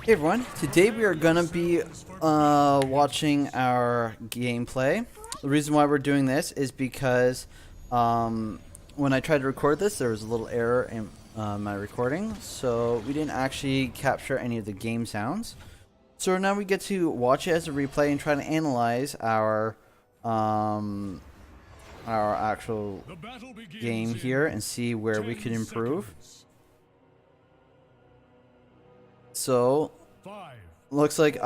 Hey everyone, today we are gonna be watching our gameplay. The reason why we're doing this is because when I tried to record this, there was a little error in my recording, so we didn't actually capture any of the game sounds. So now we get to watch it as a replay and try to analyze our actual game here and see where we could improve. So, looks like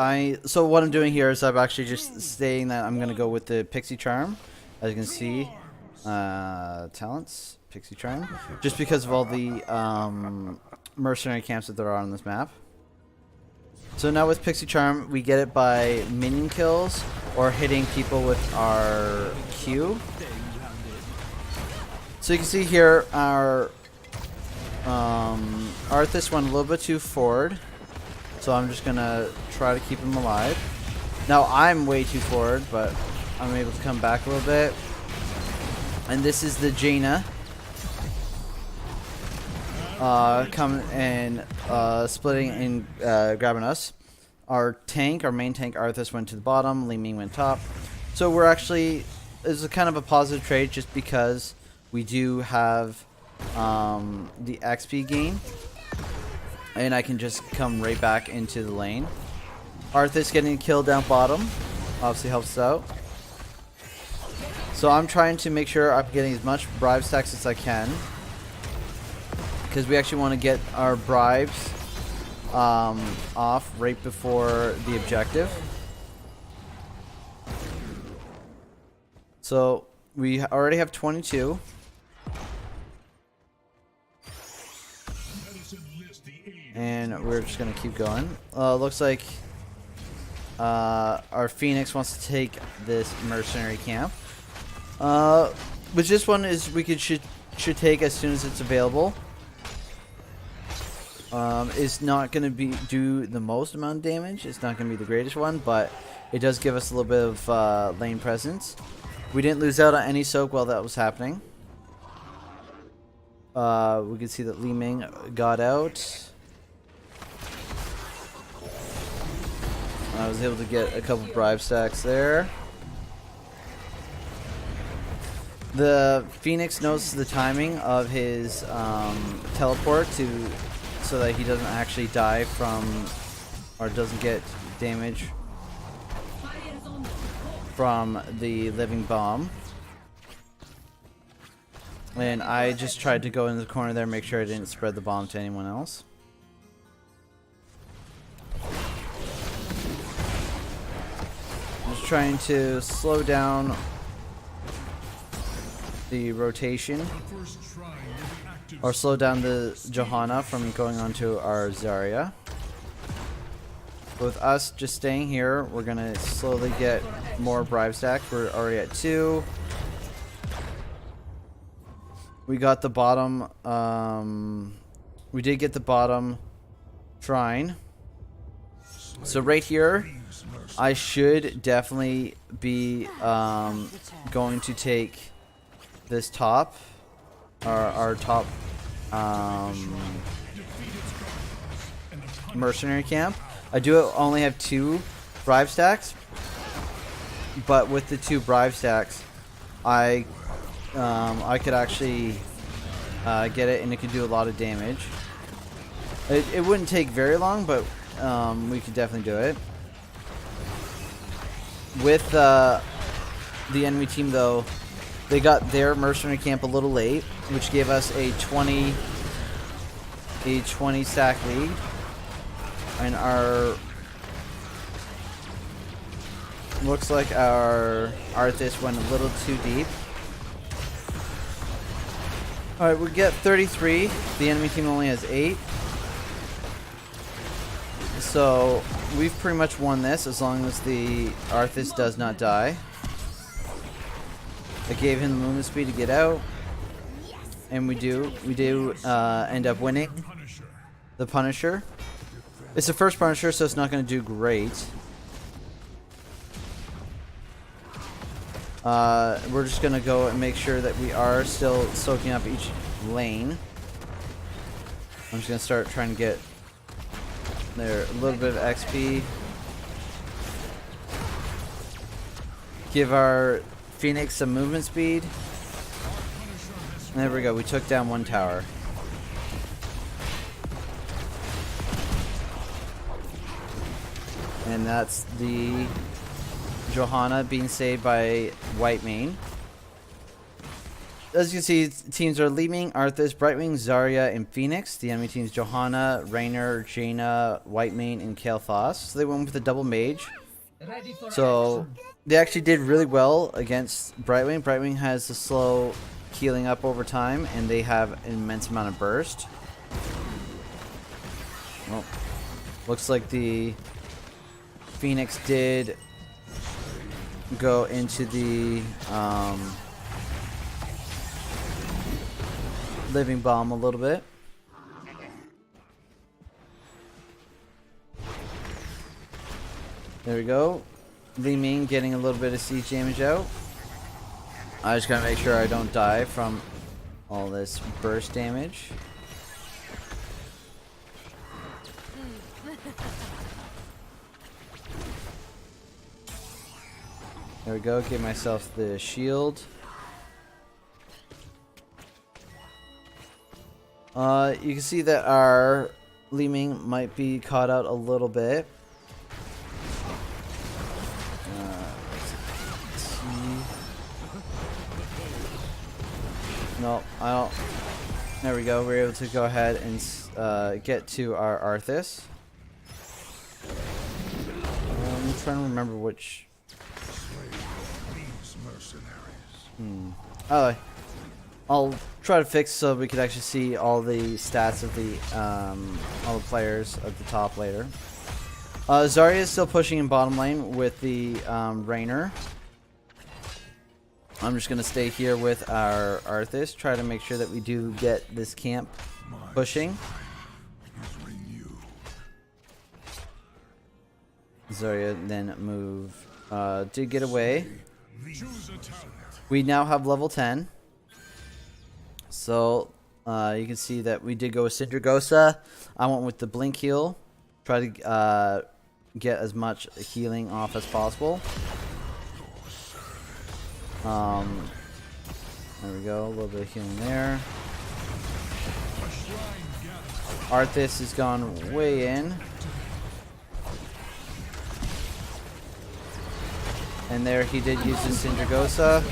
so what I'm doing here is I'm actually just saying that I'm going to go with the Pixie Charm. As you can see, talents, Pixie Charm, just because of all the mercenary camps that there are on this map. So now with Pixie Charm, we get it by minion kills or hitting people with our Q. So you can see here, our Arthas went a little bit too forward. So I'm just gonna try to keep him alive. Now I'm way too forward, but I'm able to come back a little bit. And this is the Jaina. Coming and splitting and grabbing us. Our main tank Arthas went to the bottom, Li Ming went top. So we're actually, it's a kind of a positive trade just because we do have the XP gain. And I can just come right back into the lane. Arthas getting a kill down bottom obviously helps out. So I'm trying to make sure I'm getting as much bribe stacks as I can, because we actually want to get our bribes off right before the objective. So we already have 22. And we're just going to keep going. Looks like our Phoenix wants to take this mercenary camp. Which this one is should take as soon as it's available. It's not going to do the most amount of damage. It's not going to be the greatest one, but it does give us a little bit of lane presence. We didn't lose out on any soak while that was happening. We can see that Li Ming got out. I was able to get a couple bribe stacks there. The Phoenix knows the timing of his teleport so that he doesn't actually die from, or doesn't get damage from the living bomb. And I just tried to go in the corner there, make sure I didn't spread the bomb to anyone else. Trying to slow down the rotation, or slow down the Johanna from going onto our Zarya. With us just staying here, we're gonna slowly get more bribe stacks. We're already at 2. We got the bottom. We did get the bottom shrine. So right here, I should definitely be going to take this top, our top mercenary camp. I do only have 2 bribe stacks, but with the 2 bribe stacks, I could actually get it, and it could do a lot of damage. It wouldn't take very long, but we could definitely do it. With the enemy team, though, they got their mercenary camp a little late, which gave us a 20 stack lead, and looks like our Arthas went a little too deep. All right, we get 33. The enemy team only has 8. So we've pretty much won this as long as the Arthas does not die. I gave him the movement speed to get out, and we do end up winning the Punisher. It's the first Punisher, so it's not going to do great. We're just going to go and make sure that we are still soaking up each lane. I'm just going to start trying to get There, a little bit of XP. Give our Phoenix some movement speed. There we go. We took down one tower. And that's the Johanna being saved by Whitemane. As you can see, teams are Leeming, Arthas, Brightwing, Zarya, and Phoenix. The enemy teams Johanna, Raynor, Jaina, Whitemane, and Kael'thas. So they went with a double mage. So they actually did really well against Brightwing. Brightwing has a slow healing up over time, and they have an immense amount of burst. Well, looks like the Phoenix did go into the living bomb a little bit. There we go. Li Ming getting a little bit of siege damage out. I just gotta make sure I don't die from all this burst damage. There we go. Give myself the shield. You can see that our Li Ming might be caught out a little bit. Let's see. No, I don't. There we go. We're able to go ahead and get to our Arthas. I'm trying to remember which. Oh, I'll try to fix so we could actually see all the stats of the all the players at the top later. Zarya is still pushing in bottom lane with the Raynor. I'm just gonna stay here with our Arthas, try to make sure that we do get this camp pushing. Zarya then move. Did get away. We now have level 10. So you can see that we did go with Syndragosa. I went with the Blink Heal. Try to get as much healing off as possible. There we go, a little bit of healing there. Arthas has gone way in. And there he did use the Syndragosa.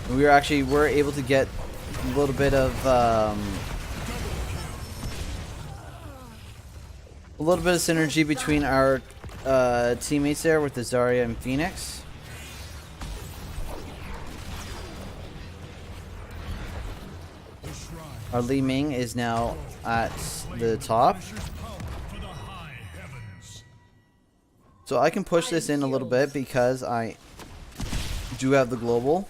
We were able to get a little bit of synergy between our teammates there with the Zarya and Phoenix. Our Li Ming is now at the top. So I can push this in a little bit because I do have the global.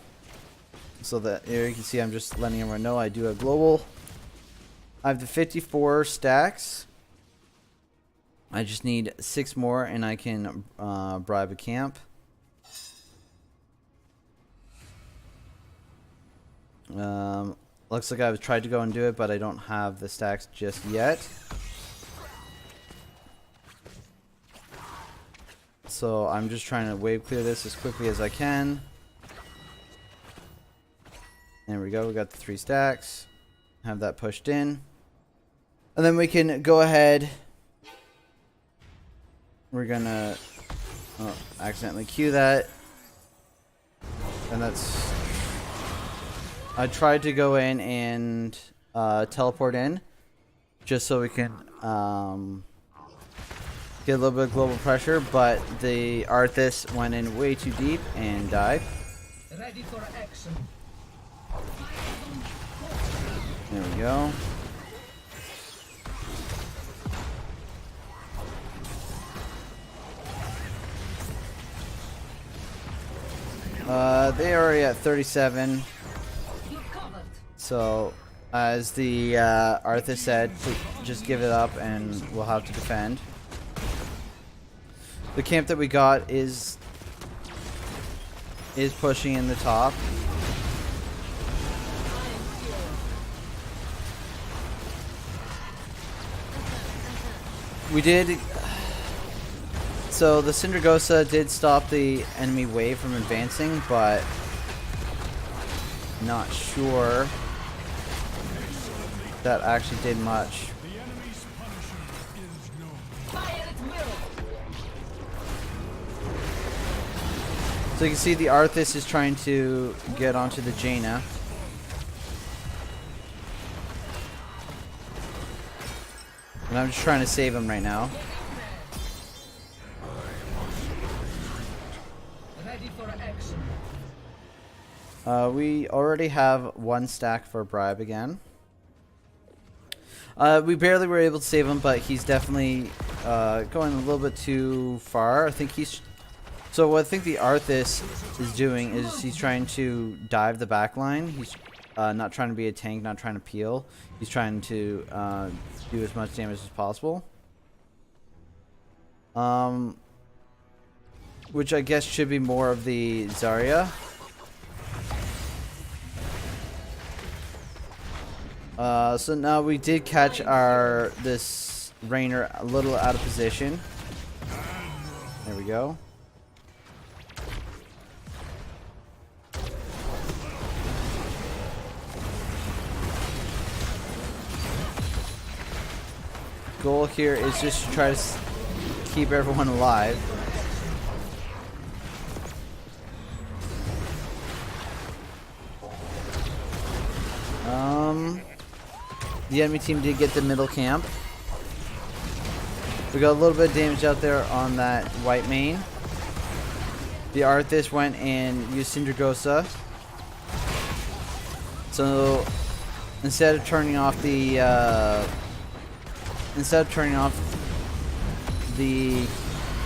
So that here you can see I'm just letting everyone know I do have global. I have the 54 stacks. I just need 6 more and I can bribe a camp. Looks like I've tried to go and do it, but I don't have the stacks just yet. So I'm just trying to wave clear this as quickly as I can. There we go, we got the 3 stacks. Have that pushed in. And then we can go ahead. We're gonna accidentally queue that. And that's... I tried to go in and teleport in. Just so we can get a little bit of global pressure. But the Arthas went in way too deep and died. Ready for action. There we go. They are already at 37. So, as the Arthas said, just give it up and we'll have to defend. The camp that we got is pushing in the top. We did. So the Syndragosa did stop the enemy wave from advancing, but not sure that actually did much. So you can see the Arthas is trying to get onto the Jaina. And I'm just trying to save him right now. Ready for action. We already have one stack for bribe again. We barely were able to save him, but he's definitely going a little bit too far. I think he's... So what I think the Arthas is doing is he's trying to dive the back line. He's not trying to be a tank, not trying to peel. He's trying to do as much damage as possible. Which I guess should be more of the Zarya. So now we did catch this Rainer a little out of position. There we go. Goal here is just to try to keep everyone alive. The enemy team did get the middle camp. We got a little bit of damage out there on that white main. The Arthas went and used Syndragosa. So instead of turning off the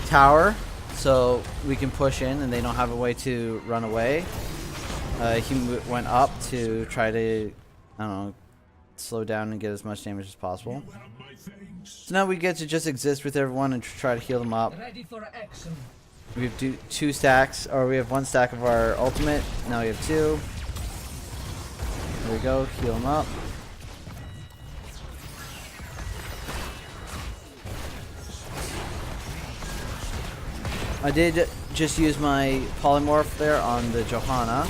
tower, so we can push in and they don't have a way to run away, he went up to try to, I don't know, slow down and get as much damage as possible. So now we get to just exist with everyone and try to heal them up. Ready for action. We have two stacks, or we have one stack of our ultimate. Now we have two. There we go, heal them up. I did just use my polymorph there on the Johanna.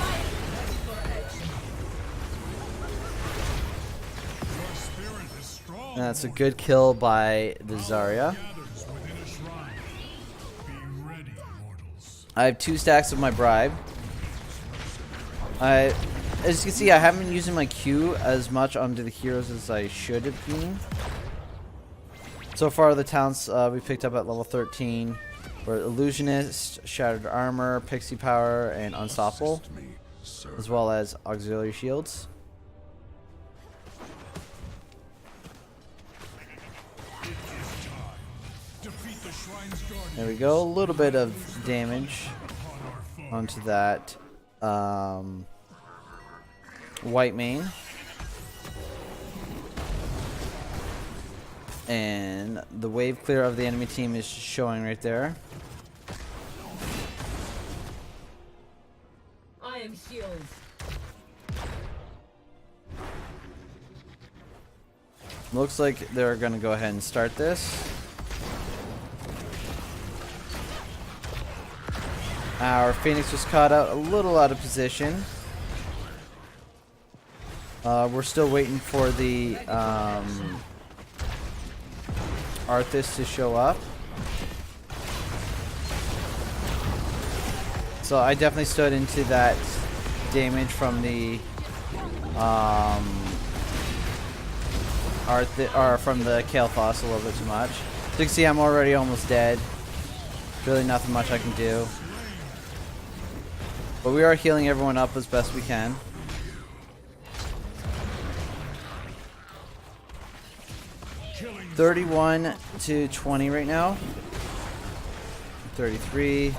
And that's a good kill by the Zarya. I have two stacks of my bribe. As you can see, I haven't been using my Q as much onto the heroes as I should have been. So far, the talents we picked up at level 13 were Illusionist, Shattered Armor, Pixie Power, and Unstoppable, as well as Auxiliary Shields. There we go, a little bit of damage onto that white main. And the wave clear of the enemy team is showing right there. I am healed. Looks like they're gonna go ahead and start this. Our Phoenix was caught out a little out of position. We're still waiting for the Arthas to show up. So I definitely stood into that damage from the from the Kael'thas a little bit too much. So you can see I'm already almost dead. Really nothing much I can do. But we are healing everyone up as best we can. $31-20 right now. 33.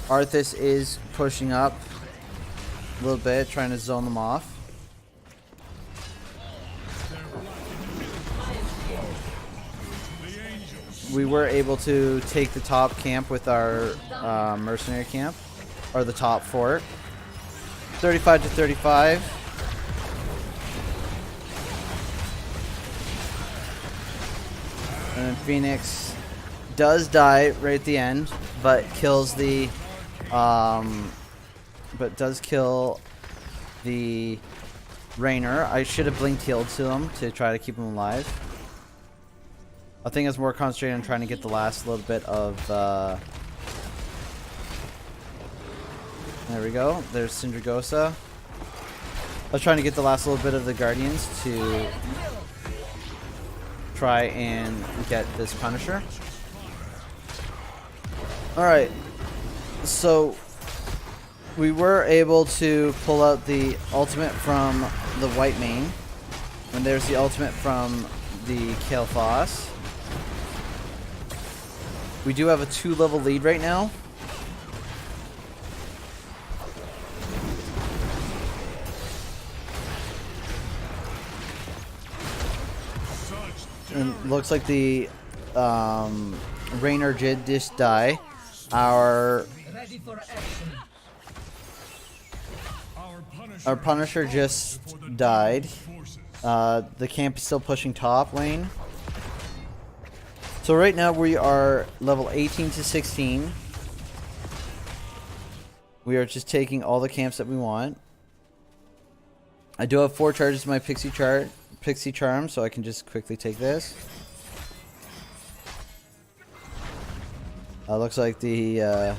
Arthas is pushing up a little bit, trying to zone them off. We were able to take the top camp with our mercenary camp, or the top fort. 35-35. And then Phoenix does die right at the end, but kills the, but does kill the Rainer. I should have blinked healed to him to try to keep him alive. I think I was more concentrated on trying to get the last little bit of, there we go. There's Syndragosa. I was trying to get the last little bit of the Guardians to try and get this Punisher. Alright, so we were able to pull out the ultimate from the white main, and there's the ultimate from the Kael'thas. We do have a 2-level lead right now. And looks like the Rainer did just die. Our Punisher just died. The camp is still pushing top lane. So right now we are level 18 to 16. We are just taking all the camps that we want. I do have 4 charges in my Pixie Charm, so I can just quickly take this. Looks like the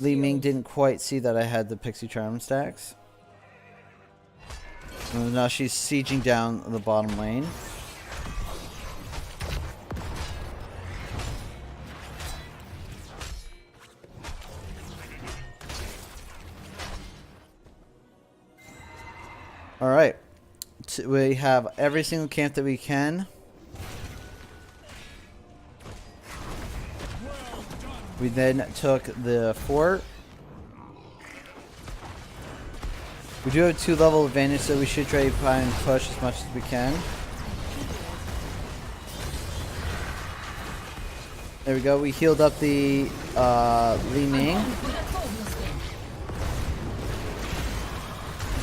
Li Ming didn't quite see that I had the Pixie Charm stacks. And now she's sieging down the bottom lane. Alright, we have every single camp that we can. We then took the fort. We do have a 2-level advantage, so we should try to push as much as we can. There we go, we healed up the Li Ming.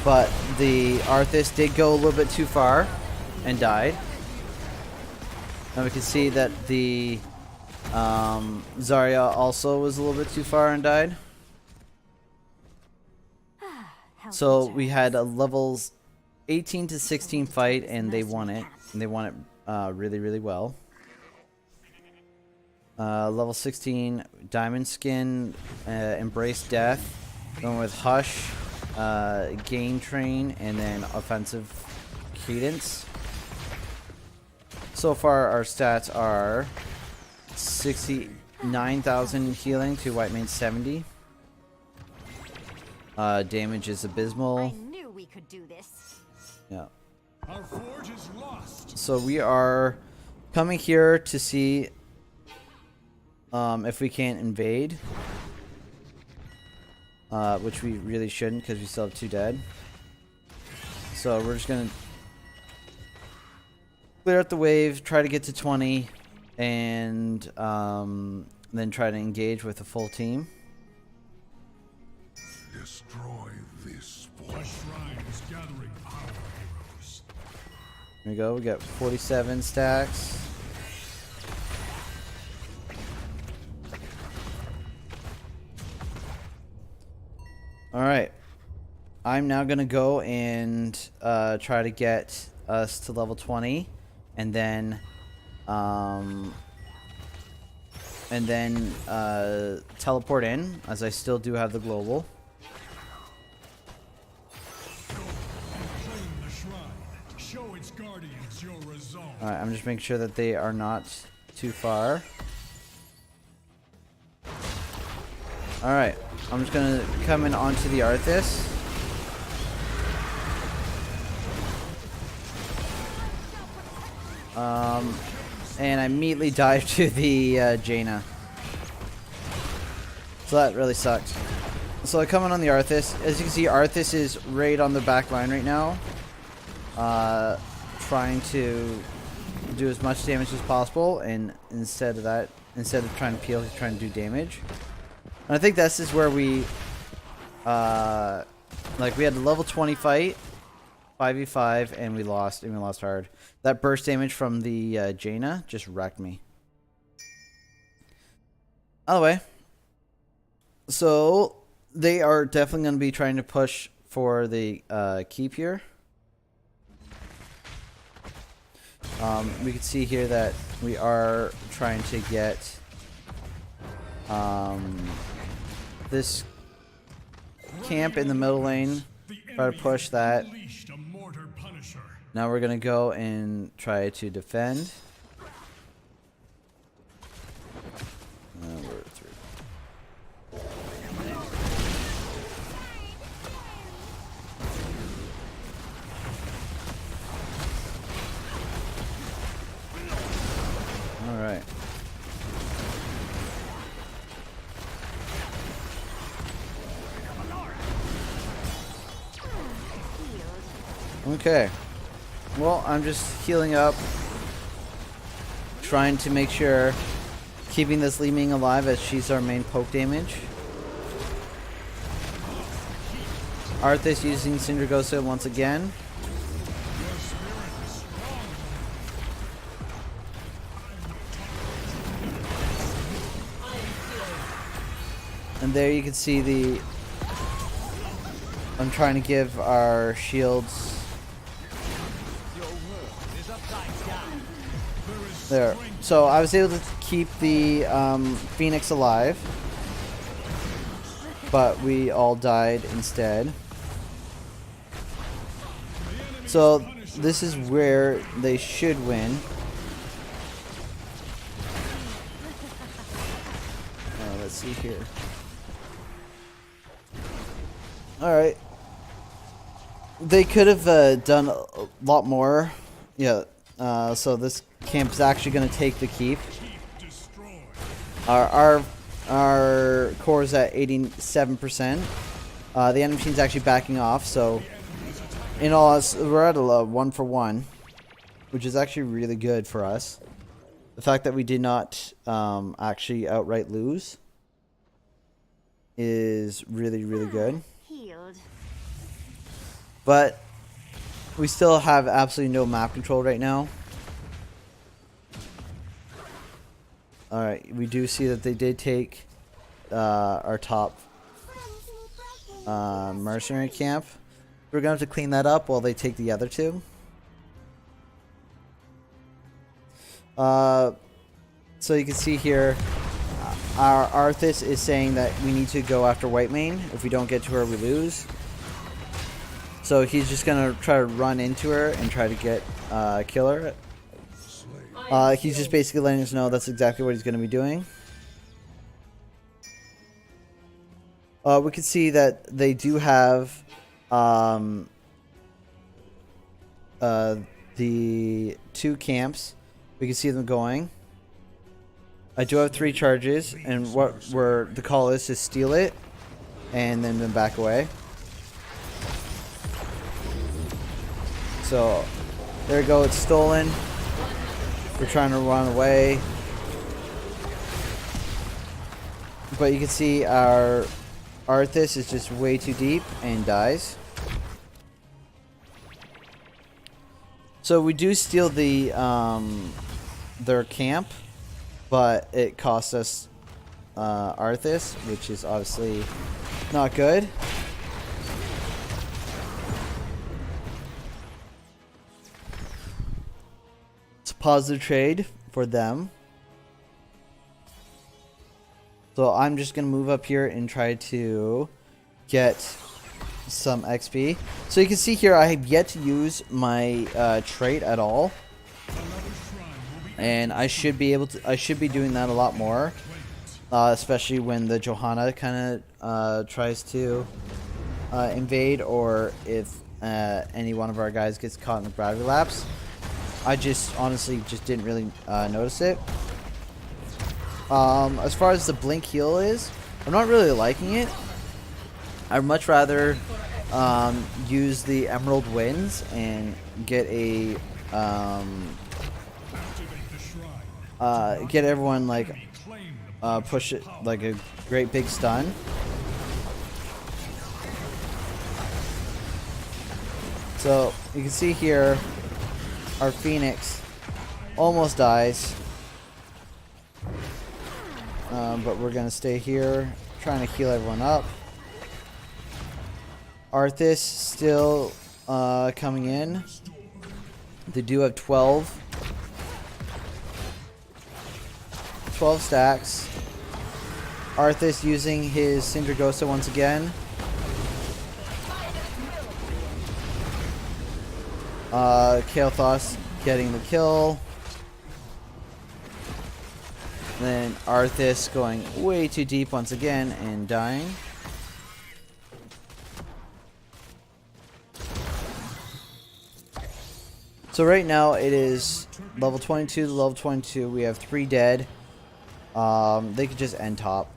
But the Arthas did go a little bit too far and died. And we can see that the Zarya also was a little bit too far and died. So we had a levels 18 to 16 fight, and they won it. And they won it really, really well. Level 16 Diamond Skin, Embrace Death, going with Hush, Gain Train, and then Offensive Cadence. So far our stats are 69,000 healing to White Mane 70. Damage is abysmal. I knew we could do this. Yeah. Our forge is lost. So we are coming here to see if we can invade. Which we really shouldn't, because we still have 2 dead. So we're just gonna clear out the wave, try to get to 20, and then try to engage with a full team. Destroy this forge. A shrine is gathering our heroes. There we go. We got 47 stacks. Alright, I'm now going to go and try to get us to level 20, and then teleport in, as I still do have the global. Alright, I'm just making sure that they are not too far. Alright, I'm just gonna come in onto the Arthas. And I immediately dive to the Jaina. So that really sucked. So I come in on the Arthas. As you can see, Arthas is right on the back line right now. Trying to do as much damage as possible, and instead of trying to peel, he's trying to do damage. And I think this is where we, like, we had the level 20 fight, 5v5 and we lost hard. That burst damage from the Jaina just wrecked me. Either way, so they are definitely going to be trying to push for the keep here. We can see here that we are trying to get this camp in the middle lane, try to push that. Now we're going to go and try to defend. We're through. All right. Okay. Well, I'm just healing up, trying to make sure keeping this Li Ming alive as she's our main poke damage. Arthas using Syndragosa once again. And there you can see the... I'm trying to give our shields... There. So I was able to keep the Phoenix alive, but we all died instead. So this is where they should win. Let's see here. Alright. They could have done a lot more. Yeah. So this camp is actually going to take the keep. Our core is at 87%. The enemy team's actually backing off, so in all, we're at a 1-for-1, which is actually really good for us. The fact that we did not actually outright lose is really, really good. But we still have absolutely no map control right now. Alright, we do see that they did take our top mercenary camp. We're going to have to clean that up while they take the other two. So you can see here, our Arthas is saying that we need to go after Whitemane. If we don't get to her, we lose. So he's just going to try to run into her and try to get kill her. He's just basically letting us know that's exactly what he's going to be doing. We can see that they do have the two camps. We can see them going. I do have 3 charges, and what the call is to steal it and then back away. So there we go, it's stolen. We're trying to run away. But you can see our Arthas is just way too deep and dies. So we do steal the their camp, but it costs us Arthas, which is obviously not good. It's a positive trade for them. So I'm just going to move up here and try to get some XP. So you can see here I have yet to use my trait at all. And I should be able to, I should be doing that a lot more. Especially when the Johanna kind of tries to invade, or if any one of our guys gets caught in the gravity lapse. I just honestly just didn't really notice it. As far as the blink heal is, I'm not really liking it. I'd much rather use the Emerald Winds and get a get everyone like push it like a great big stun. So you can see here, our Phoenix almost dies. But we're gonna stay here, trying to heal everyone up. Arthas still coming in. They do have 12 stacks. Arthas using his Syndragosa once again. Kael'thas getting the kill. Then Arthas going way too deep once again and dying. So right now it is level 22 to level 22. We have 3 dead. They could just end top.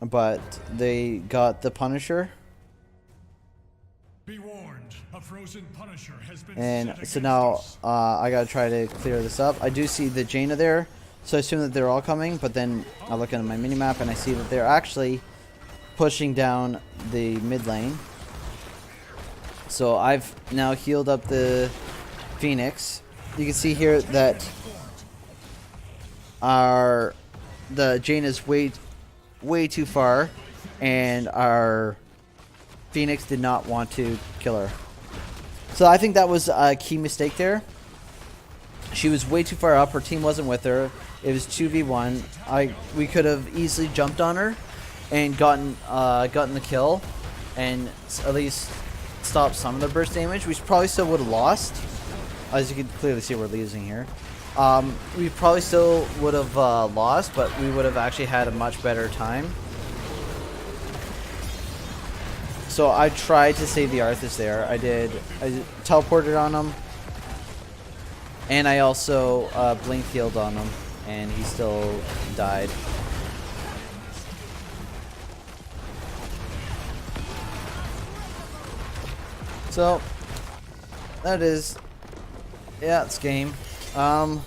But they got the Punisher. Be warned, a frozen Punisher has been And set so against now us. I gotta try to clear this up. I do see the Jaina there, so I assume that they're all coming, but then I look at my minimap and I see that they're actually pushing down the mid lane. So I've now healed up the Phoenix. You can see here that the Jaina's way too far, and our Phoenix did not want to kill her. So I think that was a key mistake there. She was way too far up. Her team wasn't with her. It was 2v1. We could have easily jumped on her and gotten the kill, and at least stopped some of the burst damage. We probably still would have lost. As you can clearly see, we're losing here. We probably still would have lost, but we would have actually had a much better time. So I tried to save the Arthas there. I teleported on him. And I also blink healed on him. And he still died. So, that is... yeah, it's game. I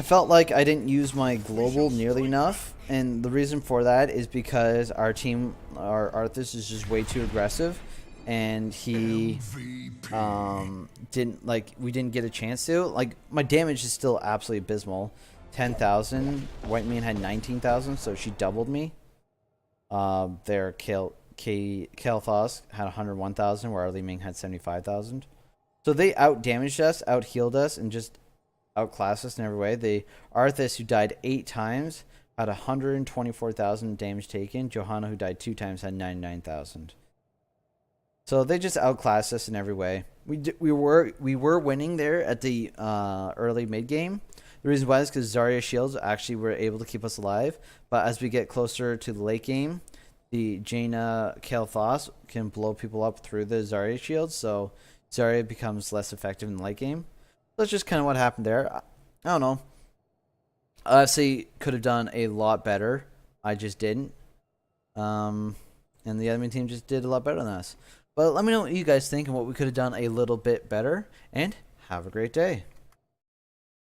felt like I didn't use my global nearly enough. And the reason for that is because our team, our Arthas, is just way too aggressive, and he we didn't get a chance to. Like, my damage is still absolutely abysmal. 10,000. White Man had 19,000, so she doubled me. Their Kael'thas had 101,000, where our Li Ming had 75,000. So they out damaged us, out healed us, and just outclassed us in every way. The Arthas, who died 8 times, had 124,000 damage taken. Johanna, who died 2 times, had 99,000. So they just outclassed us in every way. We were winning there at the early mid game. The reason why is because Zarya shields actually were able to keep us alive. But as we get closer to the late game, the Jaina Kael'thas can blow people up through the Zarya shields. So Zarya becomes less effective in the late game. That's just kind of what happened there. I don't know. UFC could have done a lot better. I just didn't. And the enemy team just did a lot better than us. But let me know what you guys think and what we could have done a little bit better. And have a great day.